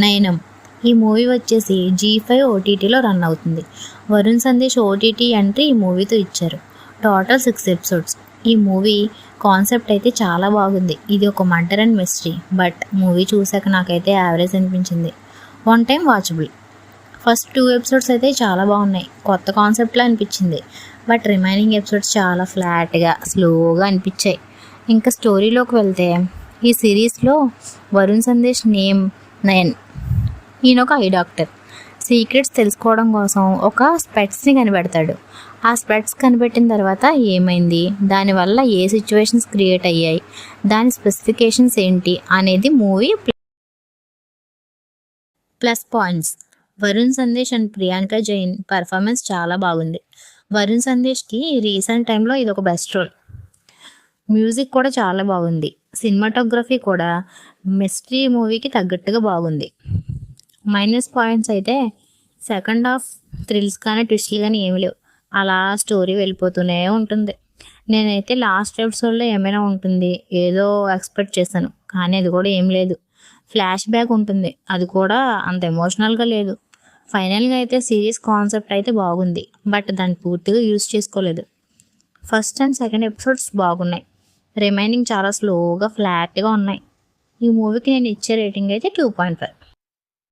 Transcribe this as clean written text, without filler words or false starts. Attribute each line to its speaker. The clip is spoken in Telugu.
Speaker 1: నయనం. ఈ మూవీ వచ్చేసి G5 ఓటీటీలో రన్ అవుతుంది. వరుణ్ సందేశ్ ఓటీటీ ఎంట్రీ ఈ మూవీతో ఇచ్చారు. Total 6 episodes. ఈ మూవీ కాన్సెప్ట్ అయితే చాలా బాగుంది. ఇది ఒక murder and mystery, but movie చూసాక నాకైతే యావరేజ్ అనిపించింది. One time watchable. First 2 episodes అయితే చాలా బాగున్నాయి, కొత్త కాన్సెప్ట్లా అనిపించింది. బట్ రిమైనింగ్ ఎపిసోడ్స్ చాలా ఫ్లాట్గా స్లోగా అనిపించాయి. ఇంకా స్టోరీలోకి వెళ్తే, ఈ సిరీస్లో వరుణ్ సందేశ్ నేమ్ నయన్. ఈయన ఒక ఐ డాక్టర్. సీక్రెట్స్ తెలుసుకోవడం కోసం ఒక స్పెట్స్ని కనిపెడతాడు. ఆ స్పెట్స్ కనిపెట్టిన తర్వాత ఏమైంది, దానివల్ల ఏ సిచ్యువేషన్స్ క్రియేట్ అయ్యాయి, దాని స్పెసిఫికేషన్స్ ఏంటి అనేది movie plus points. Varun Sandesh and Priyanka Jain performance చాలా బాగుంది. వరుణ్ సందేశ్కి రీసెంట్ టైంలో ఇది ఒక బెస్ట్ రోల్. మ్యూజిక్ కూడా చాలా బాగుంది. సినిమాటోగ్రఫీ కూడా మిస్టరీ మూవీకి తగ్గట్టుగా బాగుంది. మైనస్ పాయింట్స్ అయితే సెకండ్ హాఫ్ థ్రిల్స్ కానీ ట్విస్ట్లు కానీ ఏమి లేవు. అలా స్టోరీ వెళ్ళిపోతూనే ఉంటుంది. నేనైతే లాస్ట్ ఎపిసోడ్లో ఏమైనా ఉంటుంది ఏదో ఎక్స్పెక్ట్ చేశాను, కానీ అది కూడా ఏం లేదు. ఫ్లాష్ బ్యాక్ ఉంటుంది, అది కూడా అంత ఎమోషనల్గా లేదు. ఫైనల్గా అయితే సిరీస్ కాన్సెప్ట్ అయితే బాగుంది, బట్ దాన్ని పూర్తిగా యూజ్ చేసుకోలేదు. ఫస్ట్ అండ్ సెకండ్ ఎపిసోడ్స్ బాగున్నాయి, రిమైనింగ్ చాలా స్లోగా ఫ్లాట్గా ఉన్నాయి. ఈ మూవీకి నేను ఇచ్చే రేటింగ్ అయితే 2.5.